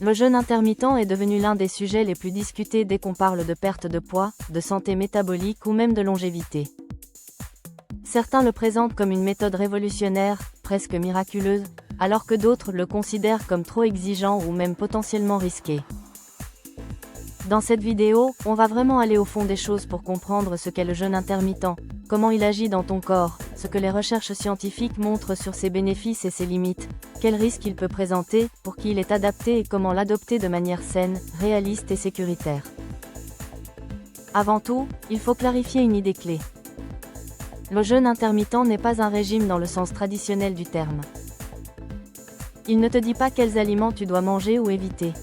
Le jeûne intermittent est devenu l'un des sujets les plus discutés dès qu'on parle de perte de poids, de santé métabolique ou même de longévité. Certains le présentent comme une méthode révolutionnaire, presque miraculeuse, alors que d'autres le considèrent comme trop exigeant ou même potentiellement risqué. Dans cette vidéo, on va vraiment aller au fond des choses pour comprendre ce qu'est le jeûne intermittent, comment il agit dans ton corps, ce que les recherches scientifiques montrent sur ses bénéfices et ses limites, quels risques il peut présenter, pour qui il est adapté et comment l'adopter de manière saine, réaliste et sécuritaire. Avant tout, il faut clarifier une idée clé. Le jeûne intermittent n'est pas un régime dans le sens traditionnel du terme. Il ne te dit pas quels aliments tu dois manger ou éviter.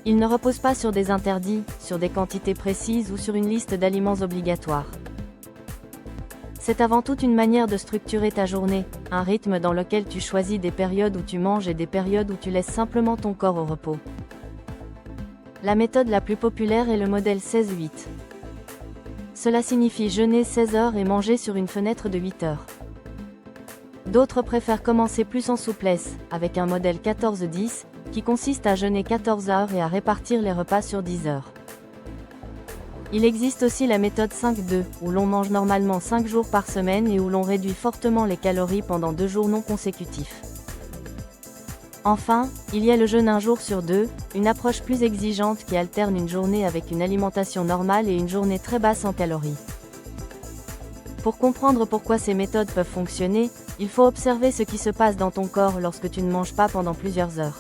Il ne repose pas sur des interdits, sur des quantités précises ou sur une liste d'aliments obligatoires. C'est avant tout une manière de structurer ta journée, un rythme dans lequel tu choisis des périodes où tu manges et des périodes où tu laisses simplement ton corps au repos. La méthode la plus populaire est le modèle 16-8. Cela signifie jeûner 16 heures et manger sur une fenêtre de 8 heures. D'autres préfèrent commencer plus en souplesse, avec un modèle 14-10, qui consiste à jeûner 14 heures et à répartir les repas sur 10 heures. Il existe aussi la méthode 5-2, où l'on mange normalement 5 jours par semaine et où l'on réduit fortement les calories pendant 2 jours non consécutifs. Enfin, il y a le jeûne 1 jour sur 2, une approche plus exigeante qui alterne une journée avec une alimentation normale et une journée très basse en calories. Pour comprendre pourquoi ces méthodes peuvent fonctionner, il faut observer ce qui se passe dans ton corps lorsque tu ne manges pas pendant plusieurs heures.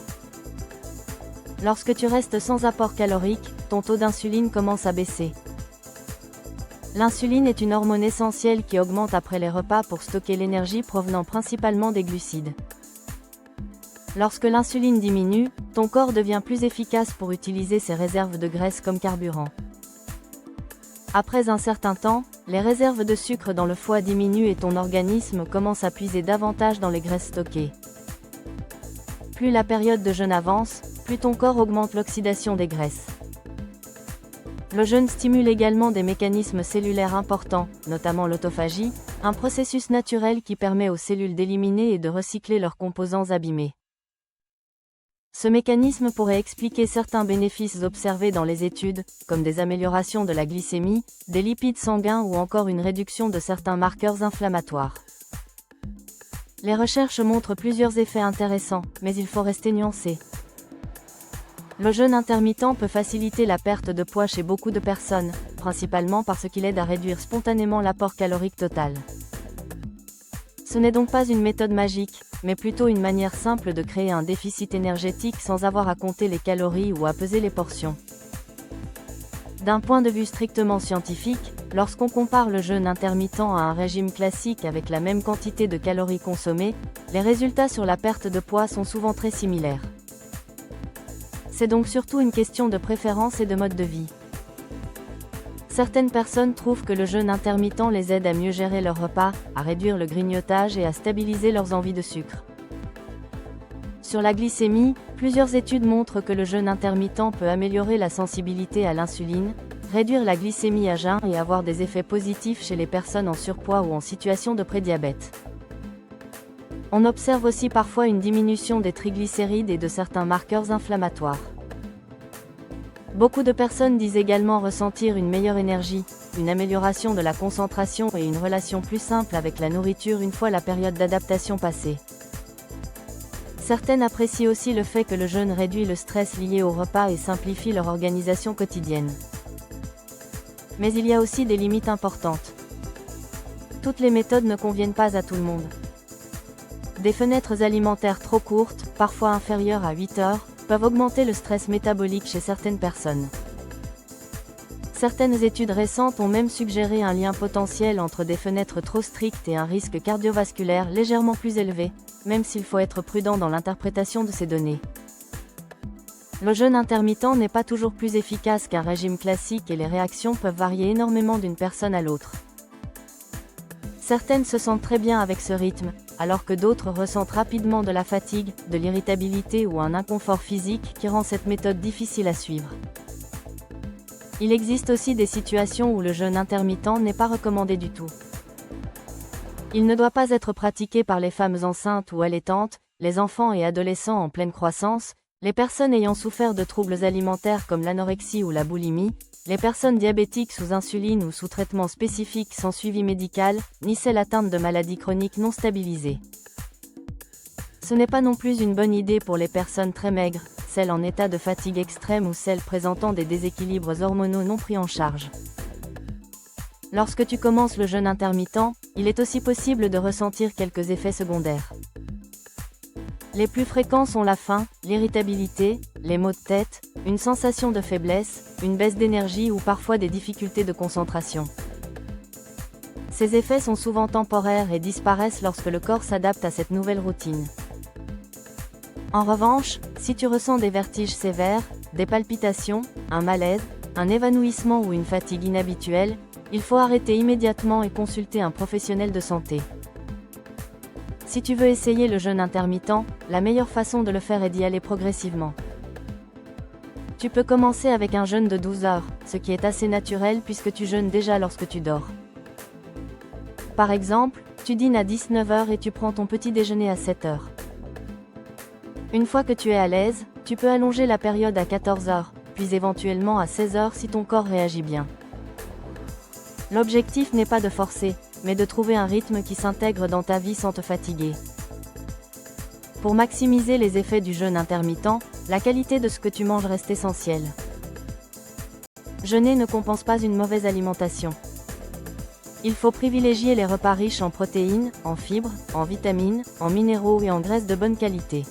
Lorsque tu restes sans apport calorique, ton taux d'insuline commence à baisser. L'insuline est une hormone essentielle qui augmente après les repas pour stocker l'énergie provenant principalement des glucides. Lorsque l'insuline diminue, ton corps devient plus efficace pour utiliser ses réserves de graisse comme carburant. Après un certain temps, les réserves de sucre dans le foie diminuent et ton organisme commence à puiser davantage dans les graisses stockées. Plus la période de jeûne avance, plus ton corps augmente l'oxydation des graisses. Le jeûne stimule également des mécanismes cellulaires importants, notamment l'autophagie, un processus naturel qui permet aux cellules d'éliminer et de recycler leurs composants abîmés. Ce mécanisme pourrait expliquer certains bénéfices observés dans les études, comme des améliorations de la glycémie, des lipides sanguins ou encore une réduction de certains marqueurs inflammatoires. Les recherches montrent plusieurs effets intéressants, mais il faut rester nuancé. Le jeûne intermittent peut faciliter la perte de poids chez beaucoup de personnes, principalement parce qu'il aide à réduire spontanément l'apport calorique total. Ce n'est donc pas une méthode magique, mais plutôt une manière simple de créer un déficit énergétique sans avoir à compter les calories ou à peser les portions. D'un point de vue strictement scientifique, lorsqu'on compare le jeûne intermittent à un régime classique avec la même quantité de calories consommées, les résultats sur la perte de poids sont souvent très similaires. C'est donc surtout une question de préférence et de mode de vie. Certaines personnes trouvent que le jeûne intermittent les aide à mieux gérer leurs repas, à réduire le grignotage et à stabiliser leurs envies de sucre. Sur la glycémie, plusieurs études montrent que le jeûne intermittent peut améliorer la sensibilité à l'insuline, réduire la glycémie à jeun et avoir des effets positifs chez les personnes en surpoids ou en situation de prédiabète. On observe aussi parfois une diminution des triglycérides et de certains marqueurs inflammatoires. Beaucoup de personnes disent également ressentir une meilleure énergie, une amélioration de la concentration et une relation plus simple avec la nourriture une fois la période d'adaptation passée. Certaines apprécient aussi le fait que le jeûne réduit le stress lié au repas et simplifie leur organisation quotidienne. Mais il y a aussi des limites importantes. Toutes les méthodes ne conviennent pas à tout le monde. Des fenêtres alimentaires trop courtes, parfois inférieures à 8 heures, peuvent augmenter le stress métabolique chez certaines personnes. Certaines études récentes ont même suggéré un lien potentiel entre des fenêtres trop strictes et un risque cardiovasculaire légèrement plus élevé, même s'il faut être prudent dans l'interprétation de ces données. Le jeûne intermittent n'est pas toujours plus efficace qu'un régime classique et les réactions peuvent varier énormément d'une personne à l'autre. Certaines se sentent très bien avec ce rythme, alors que d'autres ressentent rapidement de la fatigue, de l'irritabilité ou un inconfort physique qui rend cette méthode difficile à suivre. Il existe aussi des situations où le jeûne intermittent n'est pas recommandé du tout. Il ne doit pas être pratiqué par les femmes enceintes ou allaitantes, les enfants et adolescents en pleine croissance, Les personnes ayant souffert de troubles alimentaires comme l'anorexie ou la boulimie, les personnes diabétiques sous insuline ou sous traitement spécifique sans suivi médical, ni celles atteintes de maladies chroniques non stabilisées. Ce n'est pas non plus une bonne idée pour les personnes très maigres, celles en état de fatigue extrême ou celles présentant des déséquilibres hormonaux non pris en charge. Lorsque tu commences le jeûne intermittent, il est aussi possible de ressentir quelques effets secondaires. Les plus fréquents sont la faim, l'irritabilité, les maux de tête, une sensation de faiblesse, une baisse d'énergie ou parfois des difficultés de concentration. Ces effets sont souvent temporaires et disparaissent lorsque le corps s'adapte à cette nouvelle routine. En revanche, si tu ressens des vertiges sévères, des palpitations, un malaise, un évanouissement ou une fatigue inhabituelle, il faut arrêter immédiatement et consulter un professionnel de santé. Si tu veux essayer le jeûne intermittent, la meilleure façon de le faire est d'y aller progressivement. Tu peux commencer avec un jeûne de 12 heures, ce qui est assez naturel puisque tu jeûnes déjà lorsque tu dors. Par exemple, tu dînes à 19 heures et tu prends ton petit déjeuner à 7 heures. Une fois que tu es à l'aise, tu peux allonger la période à 14 heures, puis éventuellement à 16 heures si ton corps réagit bien. L'objectif n'est pas de forcer, mais de trouver un rythme qui s'intègre dans ta vie sans te fatiguer. Pour maximiser les effets du jeûne intermittent, la qualité de ce que tu manges reste essentielle. Jeûner ne compense pas une mauvaise alimentation. Il faut privilégier les repas riches en protéines, en fibres, en vitamines, en minéraux et en graisses de bonne qualité.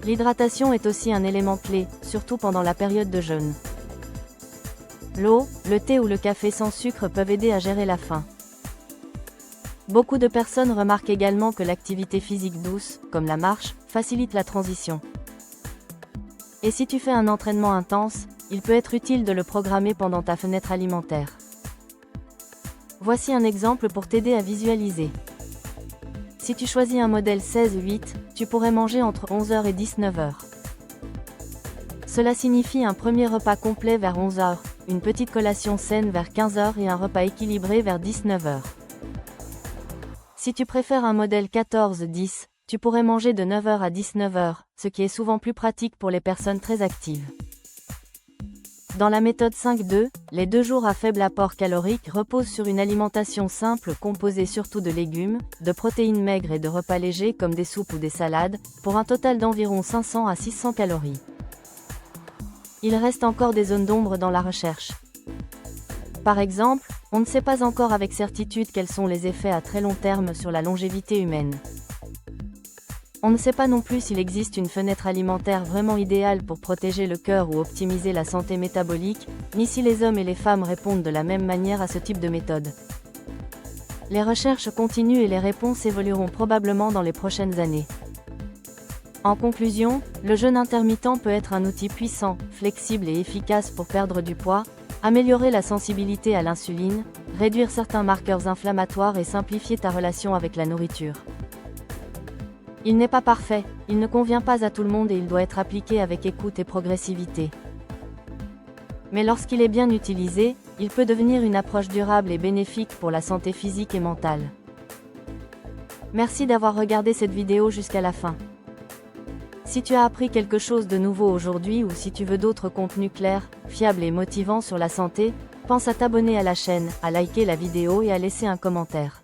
L'hydratation est aussi un élément clé, surtout pendant la période de jeûne. L'eau, le thé ou le café sans sucre peuvent aider à gérer la faim. Beaucoup de personnes remarquent également que l'activité physique douce, comme la marche, facilite la transition. Et si tu fais un entraînement intense, il peut être utile de le programmer pendant ta fenêtre alimentaire. Voici un exemple pour t'aider à visualiser. Si tu choisis un modèle 16-8, tu pourrais manger entre 11h et 19h. Cela signifie un premier repas complet vers 11h, une petite collation saine vers 15h et un repas équilibré vers 19h. Si tu préfères un modèle 14-10, tu pourrais manger de 9h à 19h, ce qui est souvent plus pratique pour les personnes très actives. Dans la méthode 5-2, les 2 jours à faible apport calorique reposent sur une alimentation simple composée surtout de légumes, de protéines maigres et de repas légers comme des soupes ou des salades, pour un total d'environ 500 à 600 calories. Il reste encore des zones d'ombre dans la recherche. Par exemple, on ne sait pas encore avec certitude quels sont les effets à très long terme sur la longévité humaine. On ne sait pas non plus s'il existe une fenêtre alimentaire vraiment idéale pour protéger le cœur ou optimiser la santé métabolique, ni si les hommes et les femmes répondent de la même manière à ce type de méthode. Les recherches continuent et les réponses évolueront probablement dans les prochaines années. En conclusion, le jeûne intermittent peut être un outil puissant, flexible et efficace pour perdre du poids, améliorer la sensibilité à l'insuline, réduire certains marqueurs inflammatoires et simplifier ta relation avec la nourriture. Il n'est pas parfait, il ne convient pas à tout le monde et il doit être appliqué avec écoute et progressivité. Mais lorsqu'il est bien utilisé, il peut devenir une approche durable et bénéfique pour la santé physique et mentale. Merci d'avoir regardé cette vidéo jusqu'à la fin. Si tu as appris quelque chose de nouveau aujourd'hui ou si tu veux d'autres contenus clairs, fiables et motivants sur la santé, pense à t'abonner à la chaîne, à liker la vidéo et à laisser un commentaire.